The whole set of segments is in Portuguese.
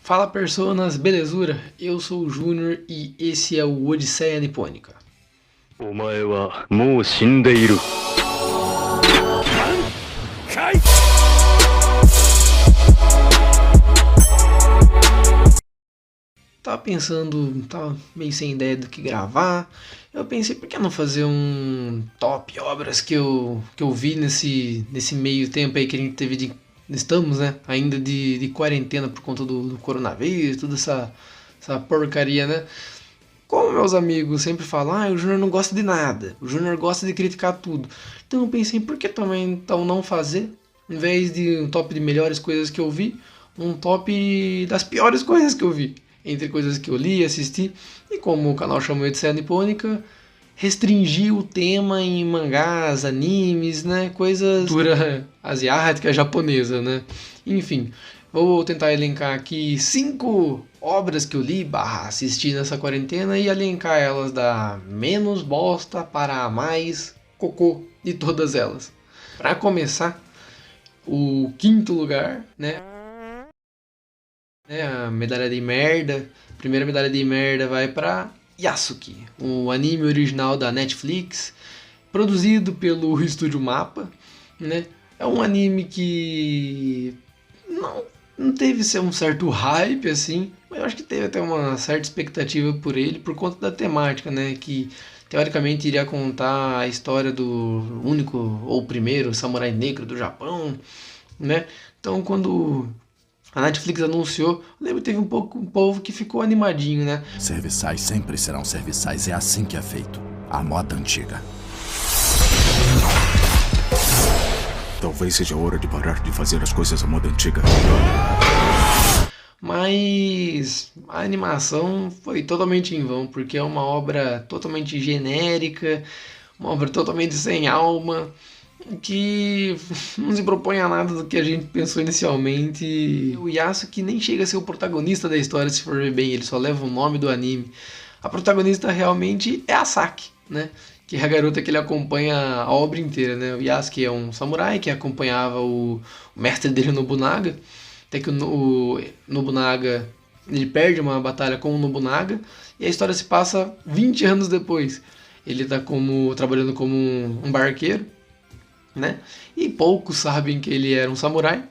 Fala personas, belezura? Eu sou o Júnior e esse é o Odisseia Nipônica. お前はもう死んでいる。Tava meio sem ideia do que gravar. Eu pensei, por que não fazer um top obras que eu vi nesse meio tempo aí que a gente teve de. Estamos, né? Ainda de quarentena por conta do coronavírus, toda essa porcaria, né? Como meus amigos sempre falam, o Júnior não gosta de nada, o Júnior gosta de criticar tudo. Então eu pensei, por que também então não fazer, em vez de um top de melhores coisas que eu vi, um top das piores coisas que eu vi, entre coisas que eu li, assisti, e como o canal chamou de Série Nipônica, restringir o tema em mangás, animes, né, coisas cultura asiática, japonesa, né, enfim. Vou tentar elencar aqui 5 obras que eu li, assisti nessa quarentena e elencar elas da menos bosta para a mais cocô de todas elas. Para começar, o quinto lugar, né? A medalha de merda. A primeira medalha de merda vai para Yasuki, o anime original da Netflix, produzido pelo Estúdio Mapa, né? É um anime que não teve um certo hype assim, mas eu acho que teve até uma certa expectativa por ele por conta da temática, né, que teoricamente iria contar a história do único ou primeiro samurai negro do Japão, né? Então quando a Netflix anunciou, eu lembro que teve um povo que ficou animadinho, né? Serviçais sempre serão serviçais, é assim que é feito. A moda antiga. Talvez seja hora de parar de fazer as coisas à moda antiga. Mas a animação foi totalmente em vão, porque é uma obra totalmente genérica, uma obra totalmente sem alma, que não se propõe a nada do que a gente pensou inicialmente. O Yasuki nem chega a ser o protagonista da história, se for ver bem, ele só leva o nome do anime. A protagonista realmente é a Saki, né? Que é a garota que ele acompanha a obra inteira, né? O Yasuki é um samurai que acompanhava o mestre dele, Nobunaga, até que o Nobunaga ele perde uma batalha com o Nobunaga e a história se passa 20 anos depois. Ele está trabalhando como um barqueiro, né? E poucos sabem que ele era um samurai,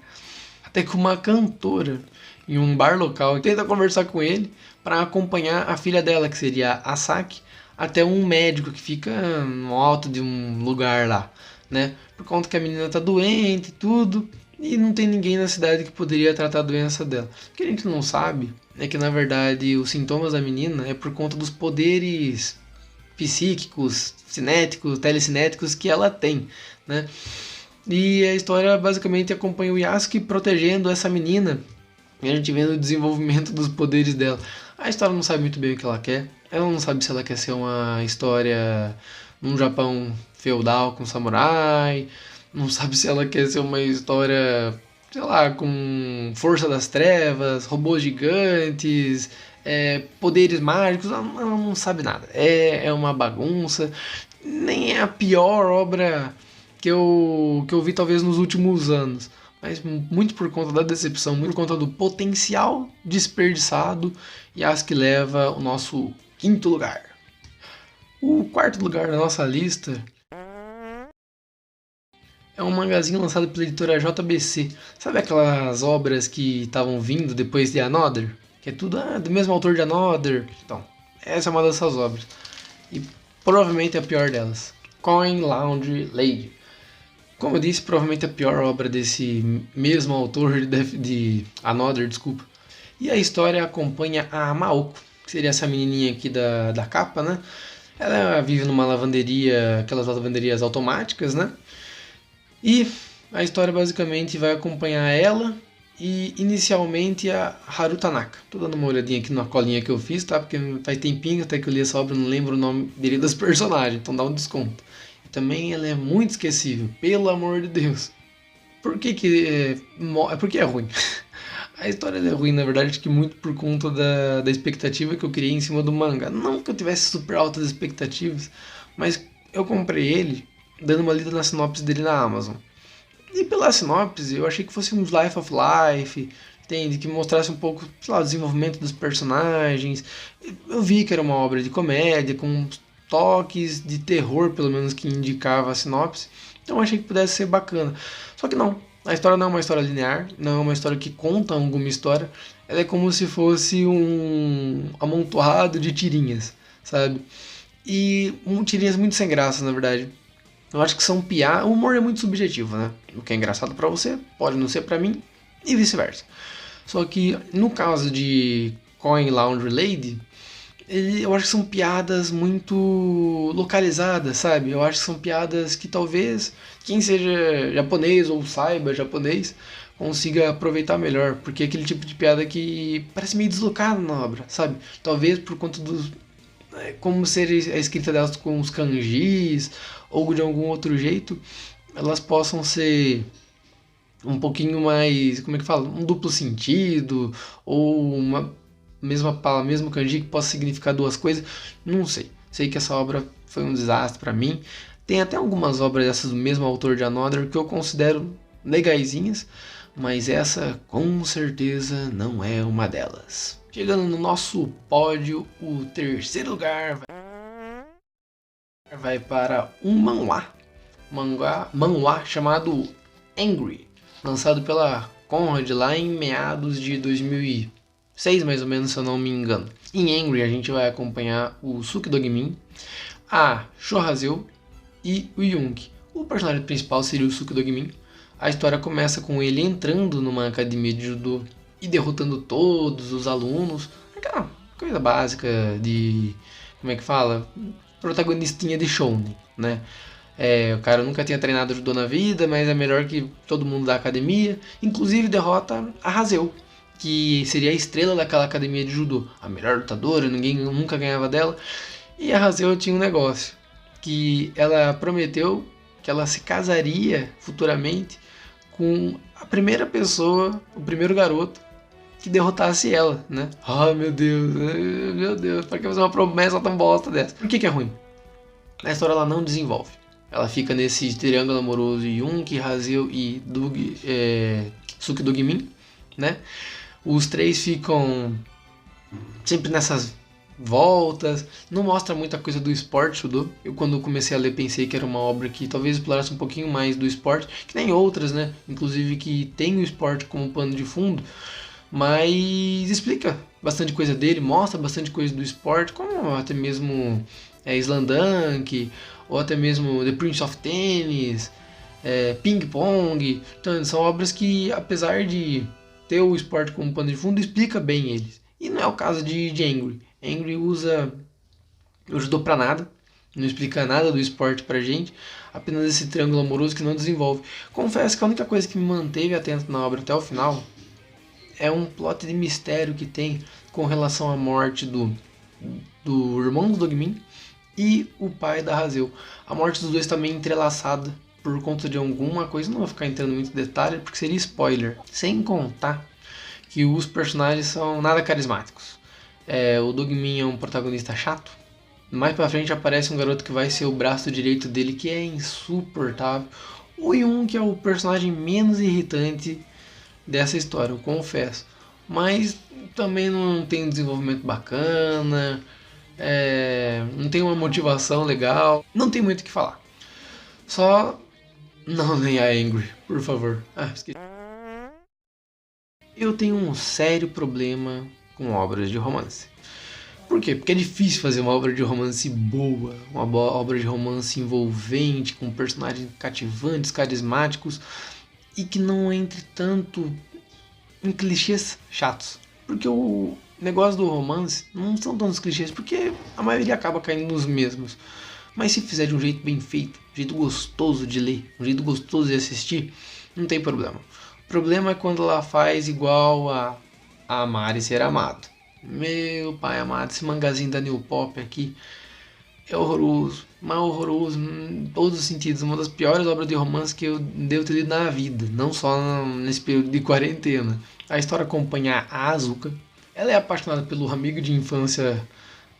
até que uma cantora em um bar local tenta conversar com ele para acompanhar a filha dela, que seria a Saki, até um médico que fica no alto de um lugar lá, né? Por conta que a menina tá doente e tudo, e não tem ninguém na cidade que poderia tratar a doença dela. O que a gente não sabe é que, na verdade, os sintomas da menina é por conta dos poderes psíquicos, cinéticos, telecinéticos que ela tem, né? E a história basicamente acompanha o Yasuki protegendo essa menina, e a gente vendo o desenvolvimento dos poderes dela. A história não sabe muito bem o que ela quer. Ela não sabe se ela quer ser uma história num Japão feudal com samurai. Não sabe se ela quer ser uma história, sei lá, com força das trevas, robôs gigantes, poderes mágicos. Ela não sabe nada. É uma bagunça. Nem é a pior obra que eu vi talvez nos últimos anos. Mas muito por conta da decepção, muito por conta do potencial desperdiçado, Yasuki leva o nosso quinto lugar. O quarto lugar da nossa lista é um mangazinho lançado pela editora JBC. Sabe aquelas obras que estavam vindo depois de Another? Que é tudo do mesmo autor de Another. Então, essa é uma dessas obras. E provavelmente é a pior delas. Coin Laundry Lady. Como eu disse, provavelmente a pior obra desse mesmo autor de Another, desculpa. E a história acompanha a Maoko, que seria essa menininha aqui da capa, né? Ela vive numa lavanderia, aquelas lavanderias automáticas, né? E a história basicamente vai acompanhar ela e inicialmente a Haru Tanaka. Tô dando uma olhadinha aqui na colinha que eu fiz, tá? Porque faz tempinho até que eu li essa obra, não lembro o nome direito das personagens, então dá um desconto. Também ela é muito esquecível, pelo amor de Deus. Por que porque é ruim. A história é ruim, na verdade, acho que muito por conta da expectativa que eu criei em cima do manga. Não que eu tivesse super altas expectativas, mas eu comprei ele dando uma lida na sinopse dele na Amazon. E pela sinopse, eu achei que fosse um Life of Life, entende? Que mostrasse um pouco, sei lá, o desenvolvimento dos personagens. Eu vi que era uma obra de comédia, com toques de terror, pelo menos que indicava a sinopse. Então eu achei que pudesse ser bacana. Só que não. A história não é uma história linear, não é uma história que conta alguma história. Ela é como se fosse um amontoado de tirinhas, sabe? E tirinhas muito sem graça, na verdade. Eu acho que são piadas. O humor é muito subjetivo, né? O que é engraçado pra você pode não ser pra mim e vice-versa. Só que no caso de Coin Laundry Lady, eu acho que são piadas muito localizadas, sabe? Eu acho que são piadas que talvez quem seja japonês ou saiba japonês consiga aproveitar melhor, porque é aquele tipo de piada que parece meio deslocado na obra, sabe? Talvez por conta dos como ser a escrita delas com os kanjis ou de algum outro jeito, elas possam ser um pouquinho mais, como é que fala? Um duplo sentido, ou uma mesmo kanji que possa significar duas coisas, não sei. Sei que essa obra foi um desastre para mim. Tem até algumas obras dessas do mesmo autor de Another que eu considero legaisinhas, mas essa com certeza não é uma delas. Chegando no nosso pódio, o terceiro lugar vai para um manhwa chamado Angry, lançado pela Conrad lá em meados de 2006, mais ou menos, se eu não me engano. Em Angry a gente vai acompanhar o Suki Dogmin, a Shohazeo e o Young. O personagem principal seria o Suki Dogmin. A história começa com ele entrando numa academia de judô e derrotando todos os alunos. Aquela coisa básica de, como é que fala? Protagonistinha de shounen, né? O cara nunca tinha treinado judô na vida, mas é melhor que todo mundo da academia. Inclusive derrota a Haseo, que seria a estrela daquela academia de judô. A melhor lutadora, ninguém nunca ganhava dela. E a Haseo tinha um negócio, que ela prometeu que ela se casaria futuramente com a primeira pessoa, o primeiro garoto que derrotasse ela, né? Meu Deus, pra que fazer uma promessa tão bosta dessa? Por que é ruim? A história ela não desenvolve. Ela fica nesse triângulo amoroso Yunki, Haseo e Suki Dogmin, né? Os três ficam sempre nessas voltas, não mostra muita coisa do esporte judô. Eu quando comecei a ler pensei que era uma obra que talvez explorasse um pouquinho mais do esporte, que nem outras, né? Inclusive que tem o esporte como pano de fundo, mas explica bastante coisa dele, mostra bastante coisa do esporte, como até mesmo Slam-Dunk, ou até mesmo The Prince of Tennis, Ping Pong. Então são obras que, apesar de ter o esporte como pano de fundo, explica bem eles. E não é o caso de Angry. Angry usa o judô pra nada, não explica nada do esporte pra gente, apenas esse triângulo amoroso que não desenvolve. Confesso que a única coisa que me manteve atento na obra até o final é um plot de mistério que tem com relação à morte do irmão do Dogmin e o pai da Haseo. A morte dos dois está meio entrelaçada por conta de alguma coisa, não vou ficar entrando muito em detalhe porque seria spoiler. Sem contar que os personagens são nada carismáticos. O Dogmin é um protagonista chato. Mais pra frente aparece um garoto que vai ser o braço direito dele, que é insuportável. O Yun, que é o personagem menos irritante dessa história, eu confesso. Mas também não tem um desenvolvimento bacana, não tem uma motivação legal, não tem muito o que falar. Só não leia Angry, por favor. Esqueci. Eu tenho um sério problema com obras de romance. Por quê? Porque é difícil fazer uma obra de romance boa, uma boa obra de romance envolvente, com personagens cativantes, carismáticos e que não entre tanto em clichês chatos. Porque o negócio do romance não são tantos clichês, porque a maioria acaba caindo nos mesmos. Mas se fizer de um jeito bem feito, um jeito gostoso de ler, um jeito gostoso de assistir, não tem problema. O problema é quando ela faz igual a Amar e Ser Amado. Meu pai amado, esse mangazinho da New Pop aqui é horroroso, mas horroroso em todos os sentidos. Uma das piores obras de romance que eu devo ter lido na vida, não só nesse período de quarentena. A história acompanha a Asuka. Ela é apaixonada pelo amigo de infância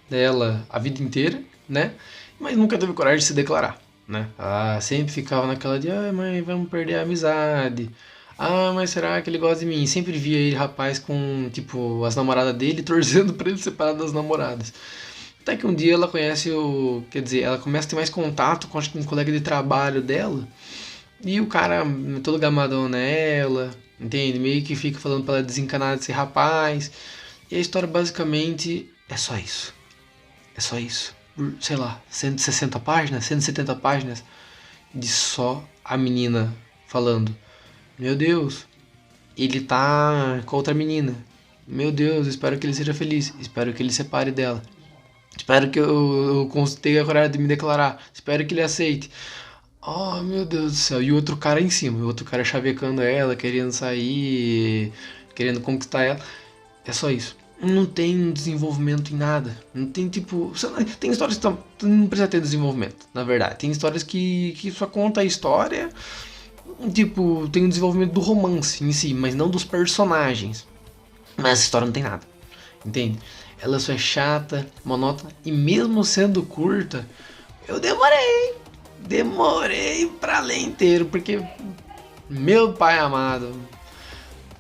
dela a vida inteira, né? Mas nunca teve coragem de se declarar, né? Ela sempre ficava naquela de, mãe, vamos perder a amizade. Ah, mas será que ele gosta de mim? Sempre via ele, rapaz, com, tipo, as namoradas dele, torcendo pra ele separar das namoradas. Até que um dia ela conhece o. Quer dizer, ela começa a ter mais contato com, acho que um colega de trabalho dela. E o cara, todo gamadão nela, entende? Meio que fica falando pra ela desencanar desse rapaz. E a história basicamente é só isso. É só isso. Por, sei lá, 160 páginas, 170 páginas de só a menina falando: Meu Deus, ele tá com outra menina. Meu Deus, espero que ele seja feliz. Espero que ele se separe dela. Espero que eu tenha a coragem de me declarar. Espero que ele aceite. Oh, meu Deus do céu. E o outro cara em cima. O outro cara chavecando ela, querendo sair, querendo conquistar ela. É só isso. Não tem desenvolvimento em nada. Não tem tipo. Tem histórias que não precisa ter desenvolvimento, na verdade. Tem histórias que só conta a história. Tipo, tem o desenvolvimento do romance em si, mas não dos personagens. Mas essa história não tem nada. Entende? Ela só é chata, monótona. E mesmo sendo curta, eu demorei. Demorei pra ler inteiro. Porque, meu pai amado,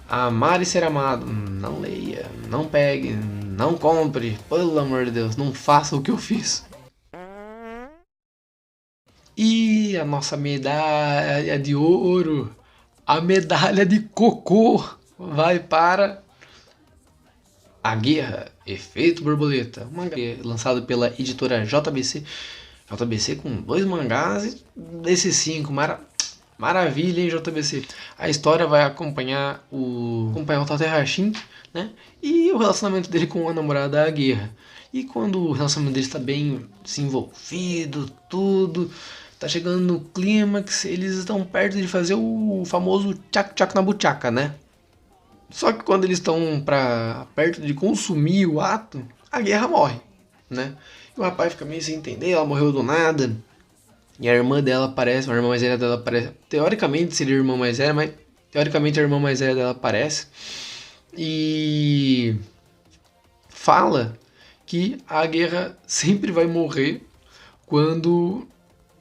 amar e ser amado, não leia, não pegue, não compre, pelo amor de Deus, não faça o que eu fiz. E a nossa medalha de ouro, a medalha de cocô, vai para A Guerra, Efeito Borboleta, um mangá lançado pela editora JBC. JBC com 2 mangás, desses 5, maravilha, hein, JBC. A história vai acompanhar o Tate Hashin, né? E o relacionamento dele com a namorada A Guerra. E quando o relacionamento dele está bem desenvolvido, tudo, tá chegando no clímax, eles estão perto de fazer o famoso tchac tchac na buchaca, né? Só que quando eles estão perto de consumir o ato, a Guerra morre, né? E o rapaz fica meio sem entender, ela morreu do nada. E a irmã dela aparece, a irmã mais velha dela aparece. Teoricamente seria a irmã mais velha, mas teoricamente a irmã mais velha dela aparece. E fala que a Guerra sempre vai morrer quando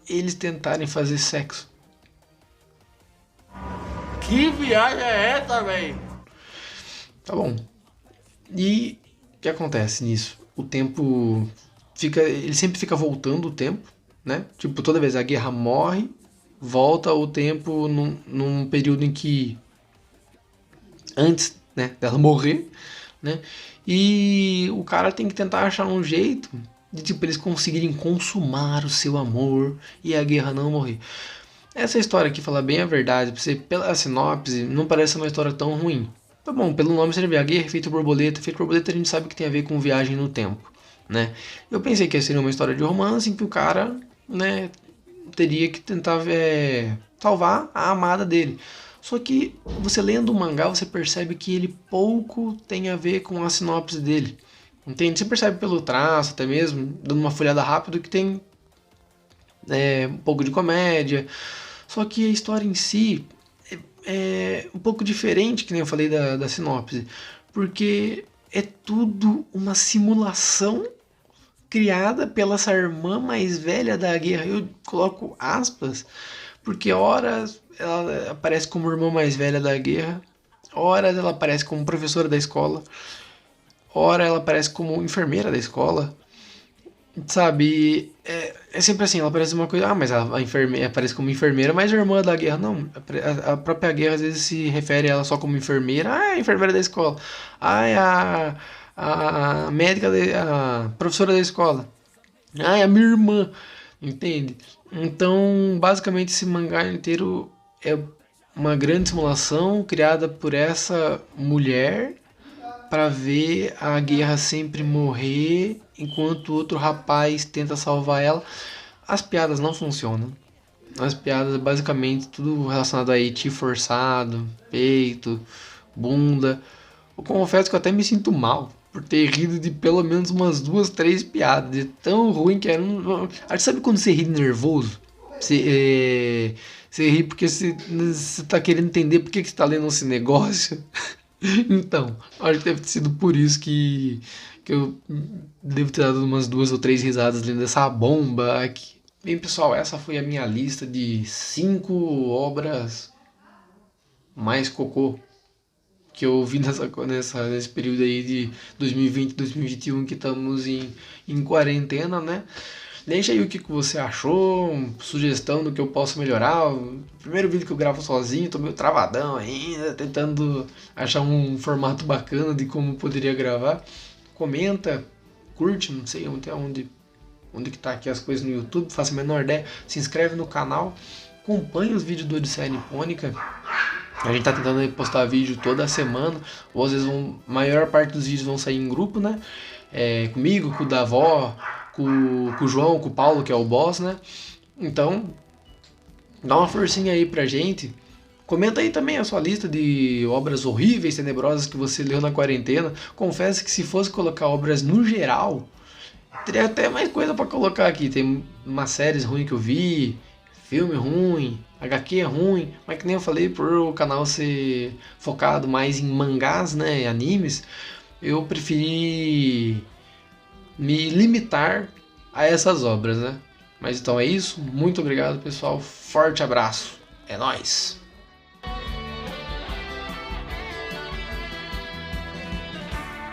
eles tentarem fazer sexo. Que viagem é essa, velho? Tá bom. E o que acontece nisso? O tempo fica. Ele sempre fica voltando o tempo, né? Tipo, toda vez a Guerra morre, volta o tempo num período em que. Antes, né, dela morrer, né? E o cara tem que tentar achar um jeito de, tipo, eles conseguirem consumar o seu amor e a Guerra não morrer. Essa história aqui, falar bem a verdade, pra você, pela sinopse, não parece uma história tão ruim. Tá bom, pelo nome você já vê, A Guerra, Efeito Borboleta. Efeito Borboleta a gente sabe que tem a ver com viagem no tempo, né? Eu pensei que seria uma história de romance em que o cara, né, teria que tentar salvar a amada dele. Só que você lendo o mangá, você percebe que ele pouco tem a ver com a sinopse dele. Entende? Você percebe pelo traço, até mesmo, dando uma folhada rápida, que tem um pouco de comédia. Só que a história em si é um pouco diferente, que nem eu falei da sinopse. Porque é tudo uma simulação criada pela essa irmã mais velha da Guerra. Eu coloco aspas, porque horas ela aparece como irmã mais velha da Guerra, horas ela aparece como professora da escola, horas ela aparece como enfermeira da escola, sabe? É sempre assim, ela aparece uma coisa, mas a enfermeira aparece como enfermeira, mas a irmã da Guerra não. A própria Guerra às vezes se refere a ela só como enfermeira. Ah, é a enfermeira da escola. Ah, é a médica, a professora da escola. Ah, é a minha irmã. Entende? Então, basicamente, esse mangá inteiro é uma grande simulação criada por essa mulher para ver a Guerra sempre morrer enquanto outro rapaz tenta salvar ela. As piadas não funcionam. As piadas, basicamente, tudo relacionado a eti forçado, peito, bunda. Eu confesso que eu até me sinto mal por ter rido de pelo menos umas 2, 3 piadas. De tão ruim que era. Sabe quando você ri nervoso? Você ri porque você tá querendo entender por que você tá lendo esse negócio. Então, acho que deve ter sido por isso que eu devo ter dado umas 2 ou 3 risadas lendo essa bomba aqui. Bem, pessoal, essa foi a minha lista de 5 obras mais cocô que eu vi nesse período aí de 2020, 2021 que estamos em quarentena, né? Deixa aí o que você achou, sugestão do que eu posso melhorar. O primeiro vídeo que eu gravo sozinho, tô meio travadão ainda, tentando achar um formato bacana de como poderia gravar. Comenta, curte, não sei onde que tá aqui as coisas no YouTube, faça a menor ideia. Se inscreve no canal, acompanhe os vídeos do Odisseia Nipônica. A gente tá tentando postar vídeo toda semana, ou às vezes a maior parte dos vídeos vão sair em grupo, né? Comigo, com o Davó, com o João, com o Paulo, que é o boss, né? Então, dá uma forcinha aí pra gente. Comenta aí também a sua lista de obras horríveis, tenebrosas que você leu na quarentena. Confesso que se fosse colocar obras no geral, teria até mais coisa pra colocar aqui. Tem umas séries ruins que eu vi, filme ruim, HQ é ruim, mas que nem eu falei, por o canal ser focado mais em mangás, né, animes, eu preferi me limitar a essas obras, né? Mas então é isso, muito obrigado pessoal, forte abraço, é nóis!